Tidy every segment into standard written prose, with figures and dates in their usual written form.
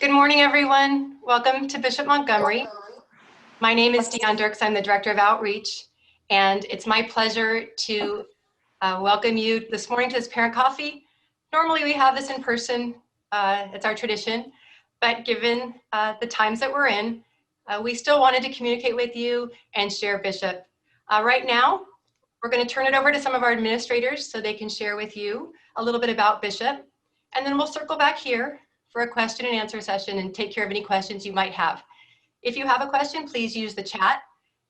Good morning, everyone. Welcome to Bishop Montgomery. My name is Deanne Dirks. I'm the Director of Outreach, and it's my pleasure to welcome you this morning to this parent coffee. Normally we have this in person, it's our tradition, but given the times that we're in, we still wanted to communicate with you and share Bishop. Right now, we're going to turn it over to some of our administrators so they can share with you a little bit about Bishop, and then we'll circle back here for a question and answer session and take care of any questions you might have. If you have a question, please use the chat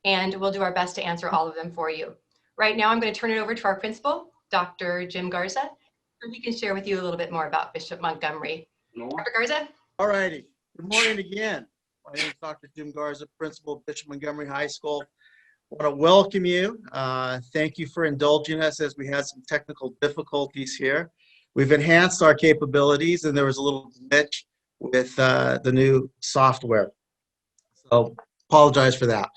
and we'll do our best to answer all of them for you. Right now, I'm going to turn it over to our principal, Dr. Jim Garza, so he can share with you a little bit more about Bishop Montgomery. Dr. Garza? All righty. Good morning again. My name is Dr. Jim Garza, principal of Bishop Montgomery High School. I want to welcome you. Thank you for indulging us as we had some technical difficulties here. We've enhanced our capabilities, and there was a little glitch with the new software. So apologize for that.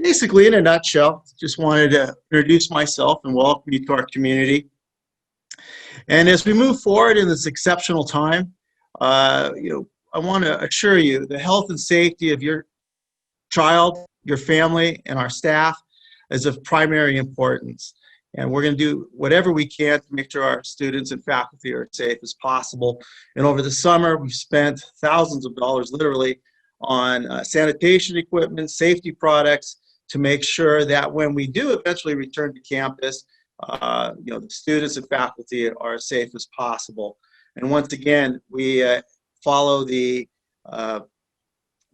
Basically, in a nutshell, just wanted to introduce myself and welcome you to our community. And as we move forward in this exceptional time, I want to assure you the health and safety of your child, your family, and our staff is of primary importance. And we're going to do whatever we can to make sure our students and faculty are as safe as possible. And over the summer, we've spent thousands of dollars, literally, on sanitation equipment, safety products, to make sure that when we do eventually return to campus, the students and faculty are as safe as possible. And once again, we follow the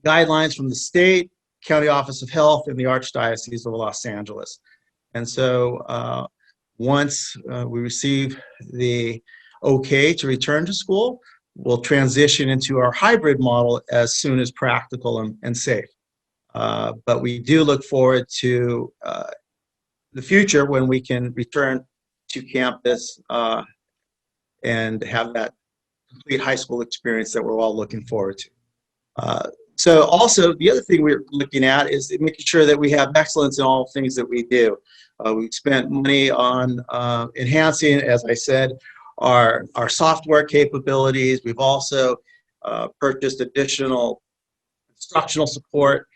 guidelines from the state, County Office of Health, and the Archdiocese of Los Angeles. And so once we receive the okay to return to school, we'll transition into our hybrid model as soon as practical and safe. But we do look forward to the future when we can return to campus and have that complete high school experience that we're all looking forward to. So also, the other thing we're looking at is making sure that we have excellence in all things that we do. We've spent money on enhancing, as I said, our software capabilities. We've also purchased additional instructional support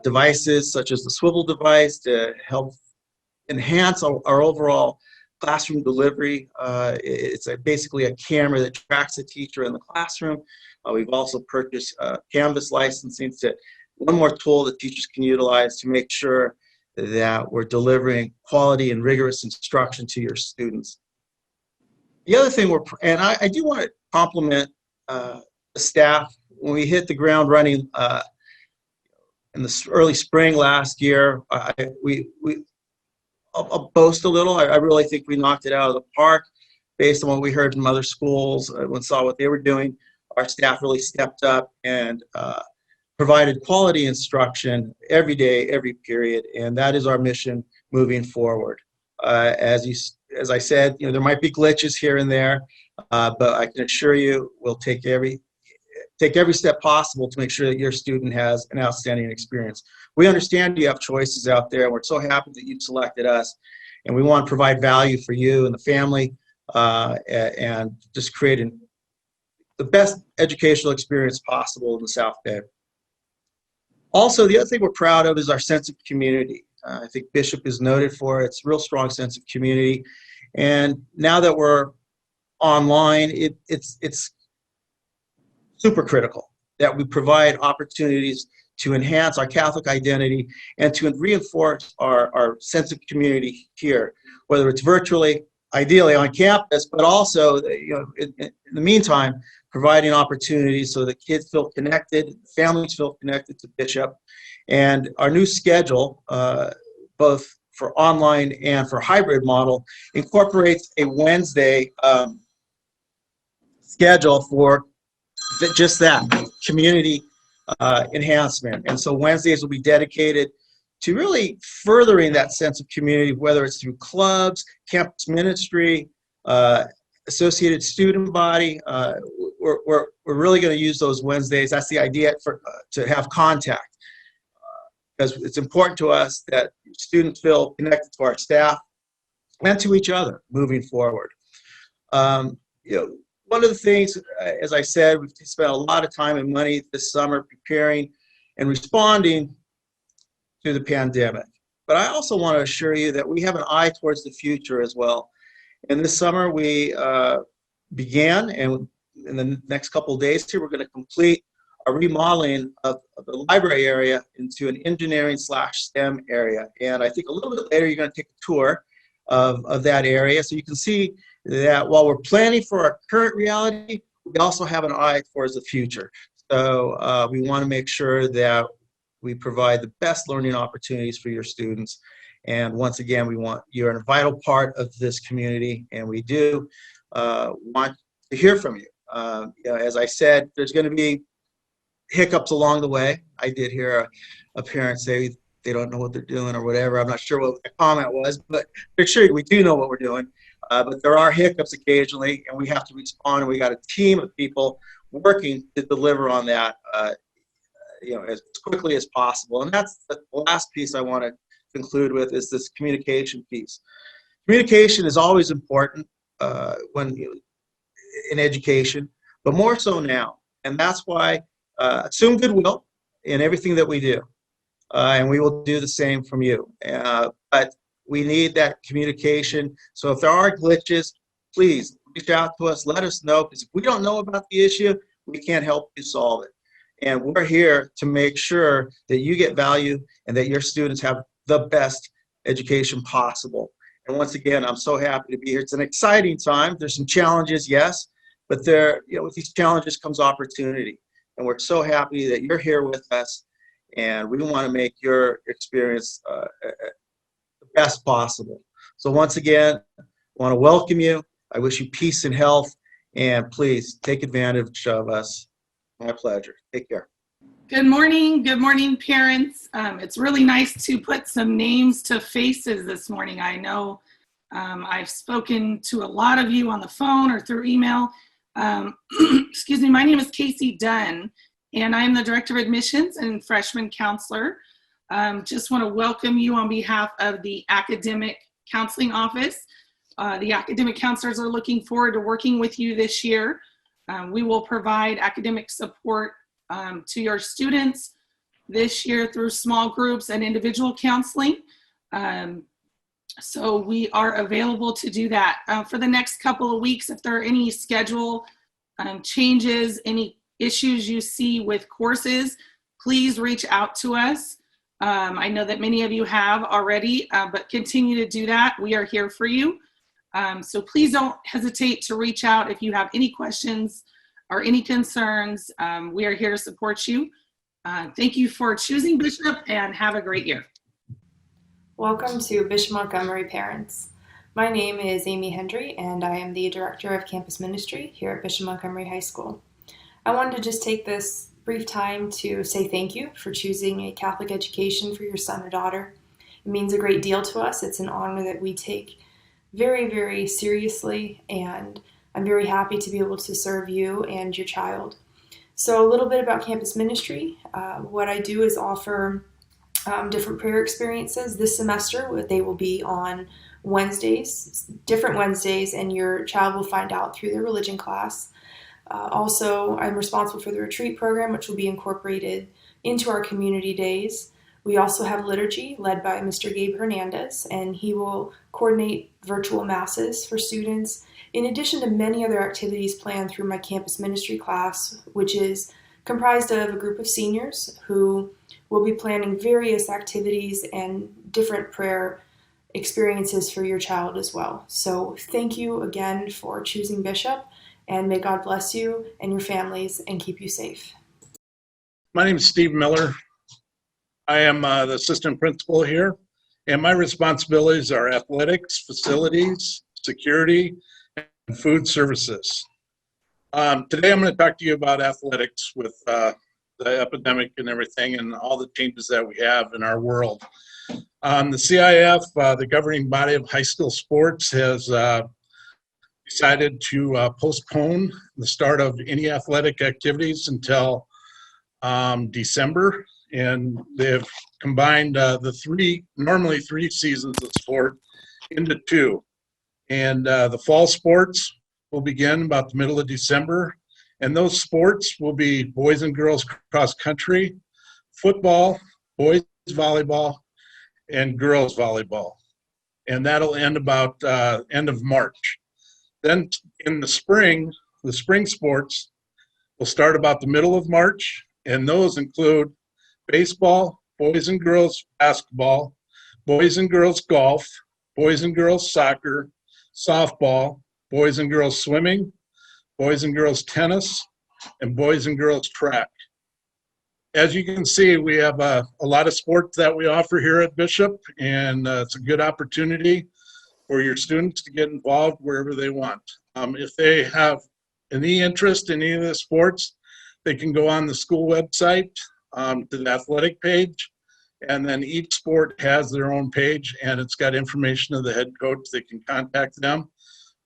devices, such as the swivel device, to help enhance our overall classroom delivery. It's basically a camera that tracks the teacher in the classroom. We've also purchased Canvas licensing, one more tool that teachers can utilize to make sure that we're delivering quality and rigorous instruction to your students. The other thing I do want to compliment the staff. When we hit the ground running in the early spring last year, I'll boast a little. I really think we knocked it out of the park based on what we heard from other schools. When saw what they were doing, our staff really stepped up and provided quality instruction every day, every period, and that is our mission moving forward. As I said, there might be glitches here and there, but I can assure you we'll take every step possible to make sure that your student has an outstanding experience. We understand you have choices out there, and we're so happy that you've selected us, and we want to provide value for you and the family and just creating the best educational experience possible in the South Bay. Also, the other thing we're proud of is our sense of community. I think Bishop is noted for its real strong sense of community, and now that we're online, it's super critical that we provide opportunities to enhance our Catholic identity and to reinforce our sense of community here, whether it's virtually, ideally on campus, but also, in the meantime, providing opportunities so that kids feel connected, families feel connected to Bishop. And our new schedule, both for online and for hybrid model, incorporates a Wednesday schedule for just that, community enhancement. And so Wednesdays will be dedicated to really furthering that sense of community, whether it's through clubs, campus ministry, associated student body. We're really going to use those Wednesdays. That's the idea, to have contact, because it's important to us that students feel connected to our staff and to each other moving forward. one of the things, as I said, we've spent a lot of time and money this summer preparing and responding to the pandemic. But I also want to assure you that we have an eye towards the future as well. And this summer we began, and in the next couple of days here, we're going to complete a remodeling of the library area into an engineering/STEM area. And I think a little bit later, you're going to take a tour of that area. So you can see that while we're planning for our current reality, we also have an eye towards the future. So we want to make sure that we provide the best learning opportunities for your students. And once again, you're a vital part of this community, and we do want to hear from you. As I said, there's going to be hiccups along the way. I did hear a parent say they don't know what they're doing or whatever. I'm not sure what the comment was, but for sure we do know what we're doing. But there are hiccups occasionally, and we have to respond. And we got a team of people working to deliver on that, as quickly as possible. And that's the last piece I want to conclude with, is this communication piece. Communication is always important in education, but more so now. And that's why assume goodwill in everything that we do. And we will do the same from you. But we need that communication. So if there are glitches, please reach out to us, let us know, because if we don't know about the issue, we can't help you solve it. And we're here to make sure that you get value and that your students have the best education possible. And once again, I'm so happy to be here. It's an exciting time. There's some challenges, yes, but with these challenges comes opportunity. And we're so happy that you're here with us, and we want to make your experience the best possible. So once again, I want to welcome you. I wish you peace and health, and please take advantage of us. My pleasure. Take care. Good morning, parents. It's really nice to put some names to faces this morning. I know I've spoken to a lot of you on the phone or through email. Excuse me, my name is Casey Dunn, and I'm the Director of Admissions and Freshman Counselor. Just want to welcome you on behalf of the Academic Counseling Office. The academic counselors are looking forward to working with you this year. We will provide academic support to your students this year through small groups and individual counseling. So we are available to do that. For the next couple of weeks, if there are any schedule changes, any issues you see with courses, please reach out to us. I know that many of you have already, but continue to do that. We are here for you. So please don't hesitate to reach out if you have any questions or any concerns. We are here to support you. Thank you for choosing Bishop, and have a great year. Welcome to Bishop Montgomery Parents. My name is Amy Hendry, and I am the Director of Campus Ministry here at Bishop Montgomery High School. I wanted to just take this brief time to say thank you for choosing a Catholic education for your son or daughter. It means a great deal to us. It's an honor that we take very, very seriously, and I'm very happy to be able to serve you and your child. So a little bit about campus ministry. What I do is offer different prayer experiences. This semester, they will be on Wednesdays, different Wednesdays, and your child will find out through their religion class. Also, I'm responsible for the retreat program, which will be incorporated into our community days. We also have liturgy led by Mr. Gabe Hernandez, and he will coordinate virtual masses for students, in addition to many other activities planned through my campus ministry class, which is comprised of a group of seniors who will be planning various activities and different prayer experiences for your child as well. So thank you again for choosing Bishop, and may God bless you and your families and keep you safe. My name is Steve Miller. I am the assistant principal here, and my responsibilities are athletics, facilities, security, and food services. Today I'm going to talk to you about athletics with the epidemic and everything and all the changes that we have in our world. The CIF, the governing body of high school sports, has decided to postpone the start of any athletic activities until December. And they've combined normally three seasons of sport into two. And the fall sports will begin about the middle of December, and those sports will be boys and girls cross country, football, boys volleyball, and girls volleyball. And that'll end about end of March. Then in the spring sports will start about the middle of March, and those include baseball, boys and girls basketball, boys and girls golf, boys and girls soccer, softball, boys and girls swimming, boys and girls tennis, and boys and girls track. As you can see, we have a lot of sports that we offer here at Bishop, and it's a good opportunity for your students to get involved wherever they want. If they have any interest in any of the sports, they can go on the school website to the athletic page, and then each sport has their own page, and it's got information of the head coach. They can contact them,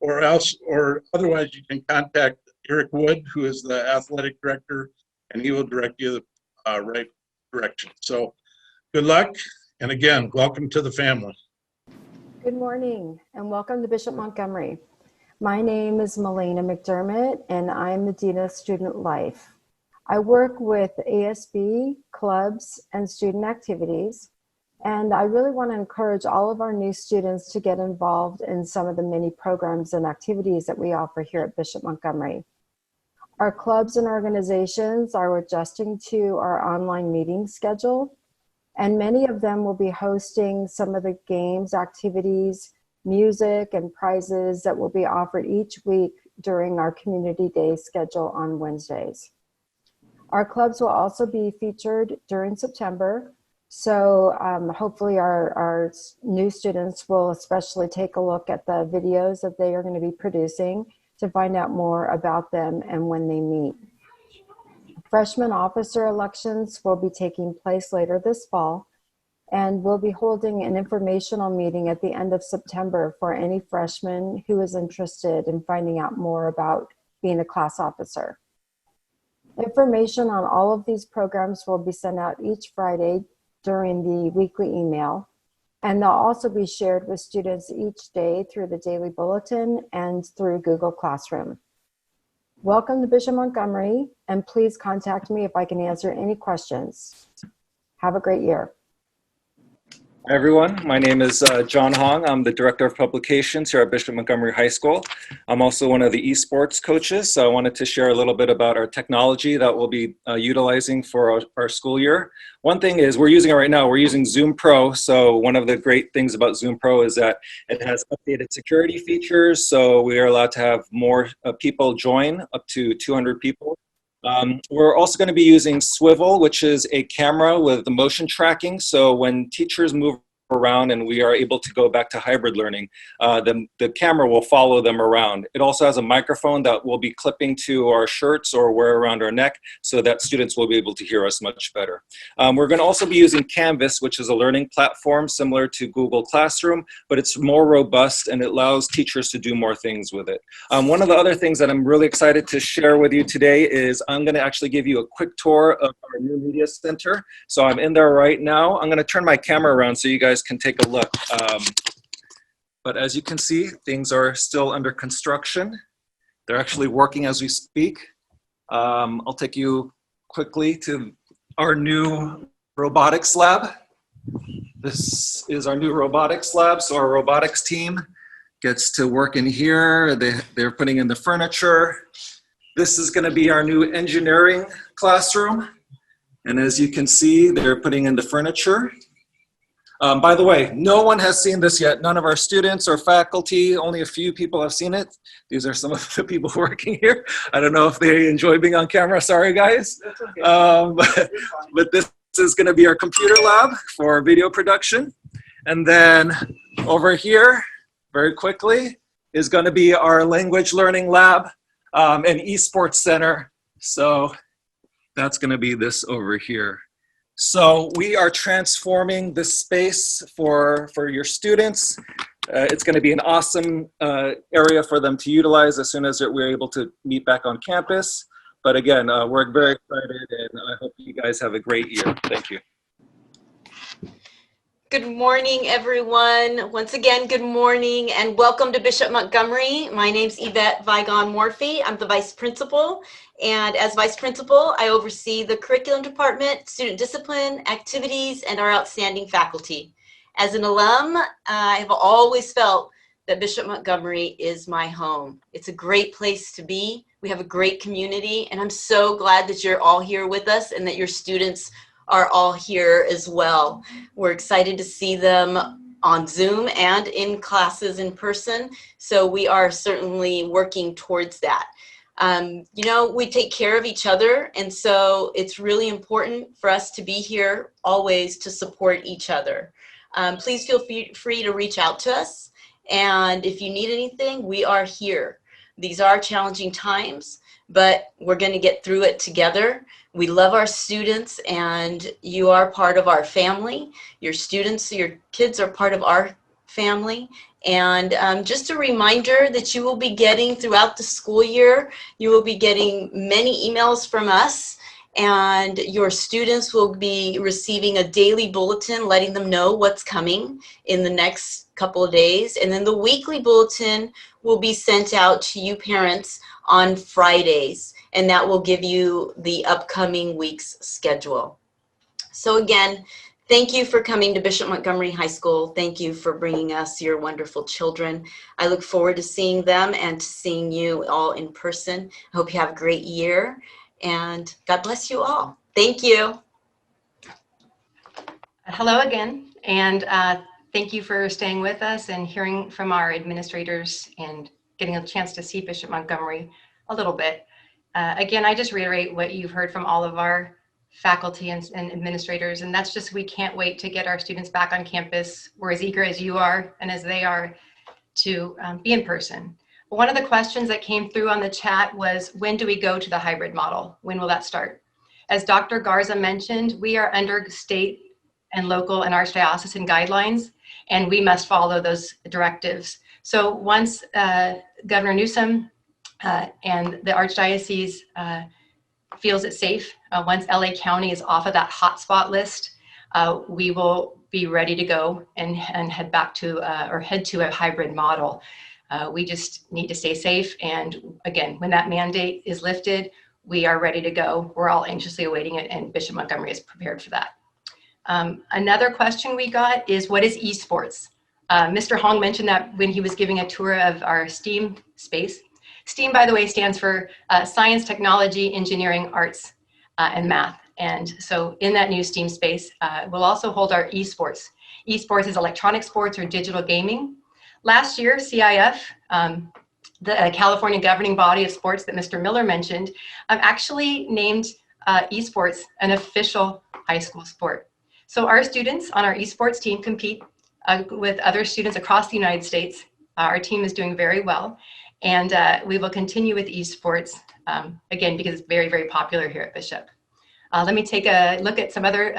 or otherwise you can contact Eric Wood, who is the athletic director, and he will direct you the right direction. So good luck, and again, welcome to the family. Good morning and welcome to Bishop Montgomery. My name is Melena McDermott and I'm the Dean of Student Life. I work with ASB, clubs, and student activities, and I really want to encourage all of our new students to get involved in some of the many programs and activities that we offer here at Bishop Montgomery. Our clubs and organizations are adjusting to our online meeting schedule, and many of them will be hosting some of the games, activities, music, and prizes that will be offered each week during our Community Day schedule on Wednesdays. Our clubs will also be featured during September, so hopefully our new students will especially take a look at the videos that they are going to be producing to find out more about them and when they meet. Freshman officer elections will be taking place later this fall, and we'll be holding an informational meeting at the end of September for any freshman who is interested in finding out more about being a class officer. Information on all of these programs will be sent out each Friday during the weekly email, and they'll also be shared with students each day through the daily bulletin and through Google Classroom. Welcome to Bishop Montgomery, and please contact me if I can answer any questions. Have a great year. Hi everyone, my name is John Hong. I'm the Director of Publications here at Bishop Montgomery High School. I'm also one of the esports coaches, so I wanted to share a little bit about our technology that we'll be utilizing for our school year. One thing is we're using it right now, we're using Zoom Pro. So one of the great things about Zoom Pro is that it has updated security features, so we are allowed to have more people join, up to 200 people. We're also going to be using Swivel, which is a camera with the motion tracking. So when teachers move around and we are able to go back to hybrid learning, the camera will follow them around. It also has a microphone that will be clipping to our shirts or wear around our neck so that students will be able to hear us much better. We're going to also be using Canvas, which is a learning platform similar to Google Classroom, but it's more robust and it allows teachers to do more things with it. One of the other things that I'm really excited to share with you today is I'm going to actually give you a quick tour of our new media center. So I'm in there right now. I'm going to turn my camera around so you guys can take a look. But as you can see, things are still under construction. They're actually working as we speak. I'll take you quickly to our new robotics lab. This is our new robotics lab. So our robotics team gets to work in here. They're putting in the furniture. This is going to be our new engineering classroom. And as you can see, they're putting in the furniture. By the way, no one has seen this yet. None of our students or faculty, only a few people have seen it. These are some of the people working here. I don't know if they enjoy being on camera. Sorry, guys. Okay. But this is going to be our computer lab for video production. And then over here, very quickly, is going to be our language learning lab and esports center. So that's going to be this over here. So we are transforming this space for your students. It's going to be an awesome area for them to utilize as soon as we're able to meet back on campus. But again, we're very excited and I hope you guys have a great year. Thank you. Good morning, everyone. Once again, good morning and welcome to Bishop Montgomery. My name's Yvette Vigon-Morphy. I'm the vice principal. And as vice principal, I oversee the curriculum department, student discipline, activities, and our outstanding faculty. As an alum, I have always felt that Bishop Montgomery is my home. It's a great place to be. We have a great community, and I'm so glad that you're all here with us and that your students are all here as well. We're excited to see them on Zoom and in classes in person. So we are certainly working towards that. You know, we take care of each other. And so it's really important for us to be here always to support each other. Please feel free to reach out to us. And if you need anything, we are here. These are challenging times, but we're going to get through it together. We love our students, and you are part of our family. Your students, your kids are part of our family. And just a reminder that you will be getting throughout the school year, you will be getting many emails from us, and your students will be receiving a daily bulletin letting them know what's coming in the next couple of days. And then the weekly bulletin will be sent out to you parents on Fridays, and that will give you the upcoming week's schedule. So again, thank you for coming to Bishop Montgomery High School. Thank you for bringing us your wonderful children. I look forward to seeing them and to seeing you all in person. I hope you have a great year, and God bless you all. Thank you. Hello again, and thank you for staying with us and hearing from our administrators and getting a chance to see Bishop Montgomery a little bit. Again, I just reiterate what you've heard from all of our faculty and administrators, and that's just we can't wait to get our students back on campus. We're as eager as you are and as they are to be in person. One of the questions that came through on the chat was, when do we go to the hybrid model? When will that start? As Dr. Garza mentioned, we are under state and local and archdiocesan guidelines, and we must follow those directives. So once Governor Newsom and the Archdiocese feels it safe, once LA County is off of that hotspot list, we will be ready to go and head back to or head to a hybrid model. We just need to stay safe. And again, when that mandate is lifted, we are ready to go. We're all anxiously awaiting it, and Bishop Montgomery is prepared for that. Another question we got is, what is esports? Mr. Hong mentioned that when he was giving a tour of our STEAM space. STEAM, by the way, stands for Science, Technology, Engineering, Arts, and Math. And so in that new STEAM space, we'll also hold our esports. Esports is electronic sports or digital gaming. Last year, CIF, the California governing body of sports that Mr. Miller mentioned, actually named esports an official high school sport. So our students on our esports team compete with other students across the United States. Our team is doing very well, and we will continue with esports, again, because it's very, very popular here at Bishop. Let me take a look at some other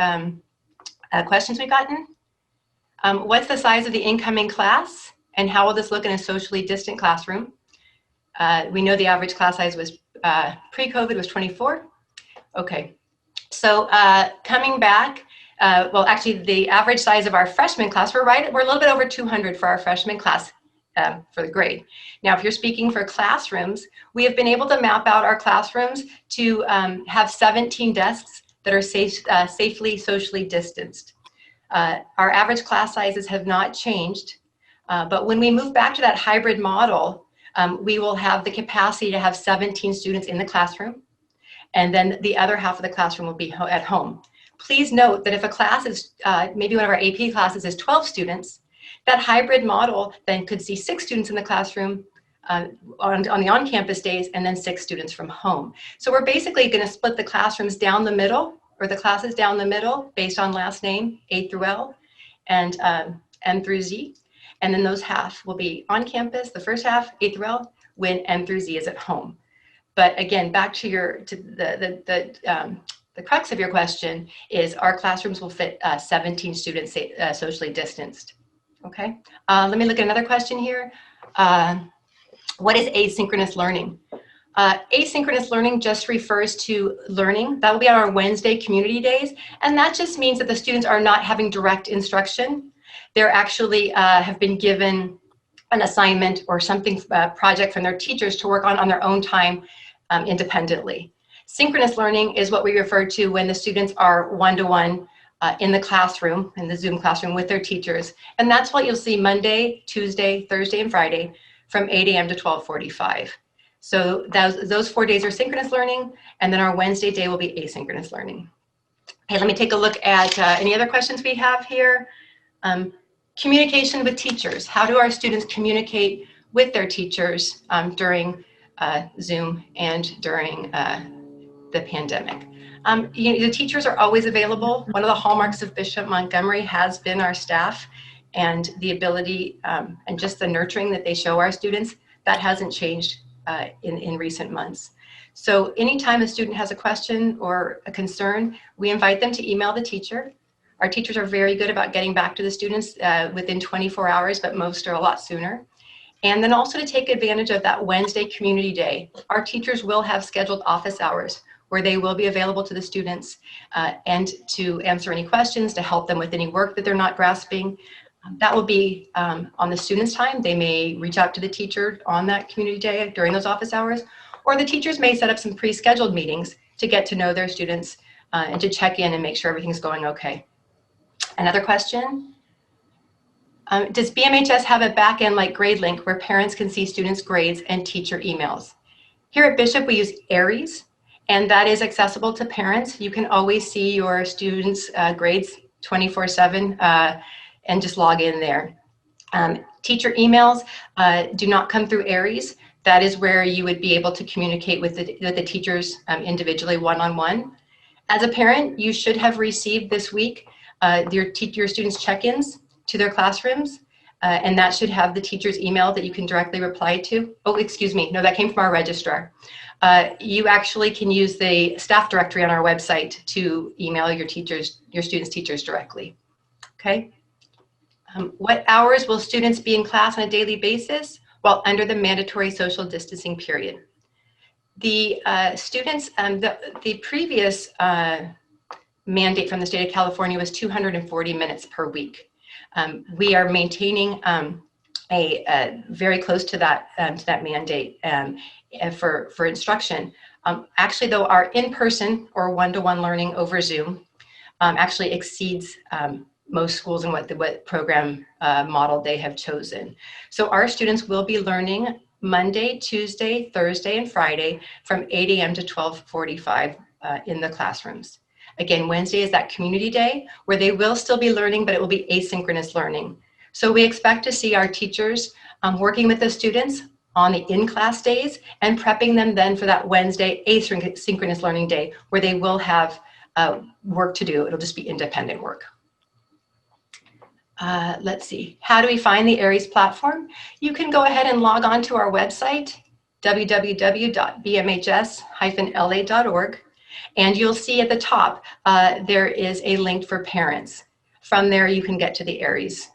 questions we've gotten. What's the size of the incoming class, and how will this look in a socially distant classroom? We know the average class size was pre-COVID was 24. Okay, so coming back, well, actually, the average size of our freshman class, we're a little bit over 200 for our freshman class for the grade. Now, if you're speaking for classrooms, we have been able to map out our classrooms to have 17 desks that are safely socially distanced. Our average class sizes have not changed, but when we move back to that hybrid model, we will have the capacity to have 17 students in the classroom, and then the other half of the classroom will be at home. Please note that if a class is, maybe one of our AP classes is 12 students, that hybrid model then could see 6 students in the classroom on the on-campus days, and then 6 students from home. So we're basically going to split the classrooms down the middle, or the classes down the middle, based on last name, A through L, and N through Z. And then those half will be on campus, the first half, A through L, when N through Z is at home. But again, back to the crux of your question is our classrooms will fit 17 students socially distanced. Okay, let me look at another question here. What is asynchronous learning? Asynchronous learning just refers to learning. That will be on our Wednesday community days. And that just means that the students are not having direct instruction. They're actually have been given an assignment or something, project from their teachers to work on their own time independently. Synchronous learning is what we refer to when the students are one-to-one in the classroom, in the Zoom classroom with their teachers. And that's what you'll see Monday, Tuesday, Thursday, and Friday from 8 a.m. to 12:45. So those 4 days are synchronous learning, and then our Wednesday day will be asynchronous learning. Okay, let me take a look at any other questions we have here. Communication with teachers. How do our students communicate with their teachers during Zoom and during the pandemic? The teachers are always available. One of the hallmarks of Bishop Montgomery has been our staff and the ability and just the nurturing that they show our students. That hasn't changed in recent months. So anytime a student has a question or a concern, we invite them to email the teacher. Our teachers are very good about getting back to the students within 24 hours, but most are a lot sooner. And then also to take advantage of that Wednesday community day. Our teachers will have scheduled office hours where they will be available to the students and to answer any questions, to help them with any work that they're not grasping. That will be on the students' time. They may reach out to the teacher on that community day during those office hours, or the teachers may set up some pre-scheduled meetings to get to know their students and to check in and make sure everything's going okay. Another question. Does BMHS have a backend like GradeLink where parents can see students' grades and teacher emails? Here at Bishop, we use ARIES, and that is accessible to parents. You can always see your students' grades 24/7 and just log in there. Teacher emails do not come through ARIES. That is where you would be able to communicate with the teachers individually, one-on-one. As a parent, you should have received this week your students' check-ins to their classrooms, and that should have the teacher's email that you can directly reply to. Oh, excuse me, no, that came from our registrar. You actually can use the staff directory on our website to email your students' teachers directly. Okay. What hours will students be in class on a daily basis while under the mandatory social distancing period? The students, the previous mandate from the state of California was 240 minutes per week. We are maintaining very close to that mandate for instruction. Actually, though, our in-person or one-to-one learning over Zoom actually exceeds most schools and what program model they have chosen. So our students will be learning Monday, Tuesday, Thursday, and Friday from 8 a.m. to 12:45 in the classrooms. Again, Wednesday is that community day where they will still be learning, but it will be asynchronous learning. So we expect to see our teachers working with the students on the in-class days and prepping them then for that Wednesday asynchronous learning day where they will have work to do. It'll just be independent work. Let's see, how do we find the ARIES platform? You can go ahead and log on to our website, www.bmhs-la.org, and you'll see at the top there is a link for parents. From there, you can get to the ARIES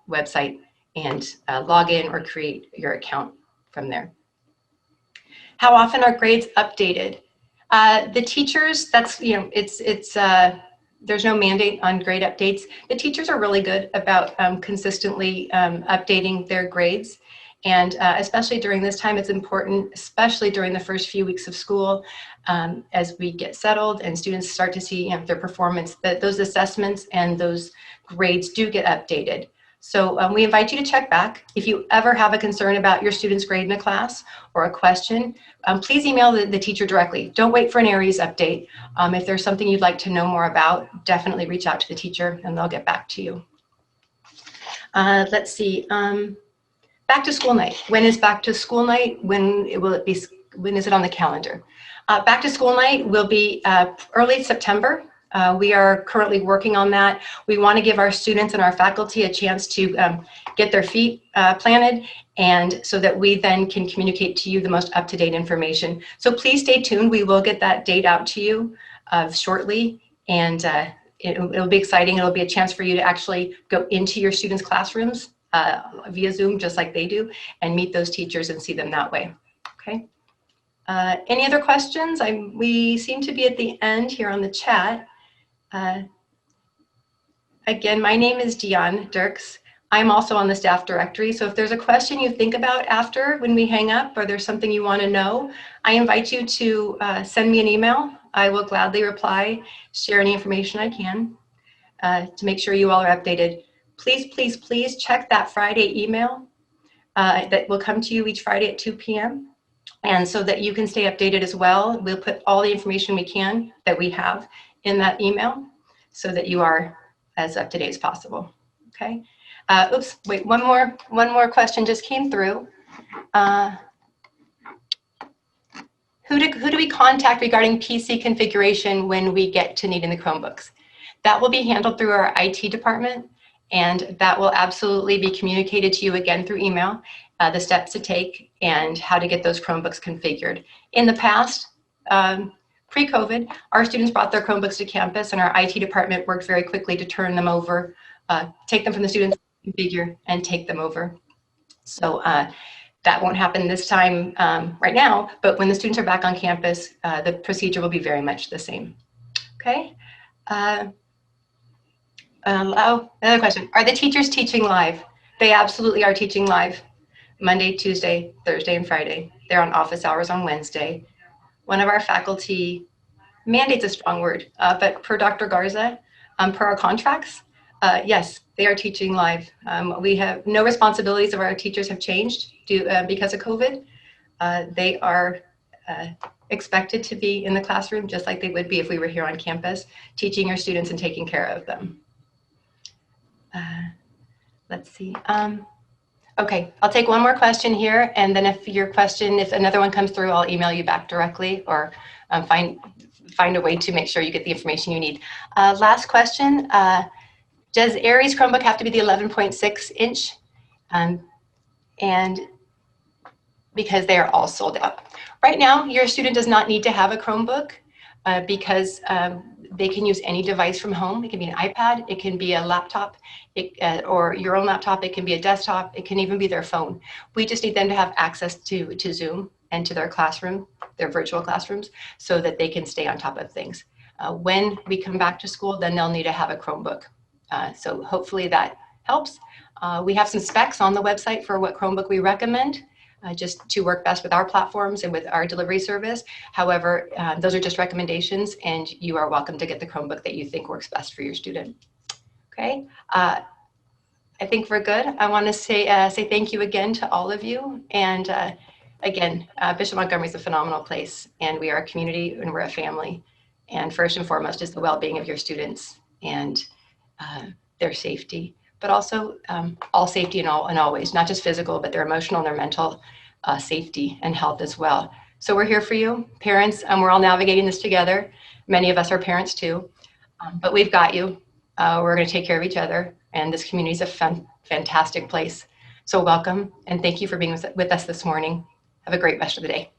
website and log in or create your account from there. How often are grades updated? The teachers, that's, there's no mandate on grade updates. The teachers are really good about consistently updating their grades. And especially during this time, it's important, especially during the first few weeks of school, as we get settled and students start to see their performance, that those assessments and those grades do get updated. So we invite you to check back. If you ever have a concern about your student's grade in a class or a question, please email the teacher directly. Don't wait for an ARIES update. If there's something you'd like to know more about, definitely reach out to the teacher and they'll get back to you. Let's see, back to school night. When is back to school night? When is it on the calendar? Back to school night will be early September. We are currently working on that. We want to give our students and our faculty a chance to get their feet planted, and so that we then can communicate to you the most up-to-date information. So please stay tuned. We will get that date out to you shortly, and it'll be exciting. It'll be a chance for you to actually go into your students' classrooms via Zoom, just like they do, and meet those teachers and see them that way. Okay. Any other questions? We seem to be at the end here on the chat. Again, my name is Dion Dirks. I'm also on the staff directory. So if there's a question you think about after when we hang up, or there's something you want to know, I invite you to send me an email. I will gladly reply, share any information I can to make sure you all are updated. Please, please, please check that Friday email that will come to you each Friday at 2 p.m. And so that you can stay updated as well. We'll put all the information we can that we have in that email so that you are as up to date as possible. Okay. Oops, wait, one more question just came through. Who do we contact regarding PC configuration when we get to needing the Chromebooks? That will be handled through our IT department, and that will absolutely be communicated to you again through email, the steps to take and how to get those Chromebooks configured. In the past, pre-COVID, our students brought their Chromebooks to campus, and our IT department worked very quickly to turn them over, take them from the students, configure, and take them over. So that won't happen this time right now, but when the students are back on campus, the procedure will be very much the same. Okay. Another question. Are the teachers teaching live? They absolutely are teaching live. Monday, Tuesday, Thursday, and Friday. They're on office hours on Wednesday. One of our faculty mandates a strong word, but per Dr. Garza, per our contracts, yes, they are teaching live. We have no responsibilities of our teachers have changed because of COVID. They are expected to be in the classroom just like they would be if we were here on campus, teaching our students and taking care of them. Let's see. Okay, I'll take one more question here, and then if another one comes through, I'll email you back directly or find a way to make sure you get the information you need. Last question, does ARIES Chromebook have to be the 11.6 inch? And because they are all sold out. Right now, your student does not need to have a Chromebook because they can use any device from home. It can be an iPad, it can be a laptop, or your own laptop, it can be a desktop, it can even be their phone. We just need them to have access to Zoom and to their classroom, their virtual classrooms, so that they can stay on top of things. When we come back to school, then they'll need to have a Chromebook. So hopefully that helps. We have some specs on the website for what Chromebook we recommend. Just to work best with our platforms and with our delivery service. However, those are just recommendations, and you are welcome to get the Chromebook that you think works best for your student. Okay, I think we're good. I want to say thank you again to all of you. And again, Bishop Montgomery is a phenomenal place, and we are a community and we're a family. And first and foremost is the well-being of your students and their safety. But also all safety in all ways, not just physical, but their emotional and their mental safety and health as well. So we're here for you, parents. We're all navigating this together. Many of us are parents too, but we've got you. We're going to take care of each other, and this community is a fantastic place. So welcome, and thank you for being with us this morning. Have a great rest of the day.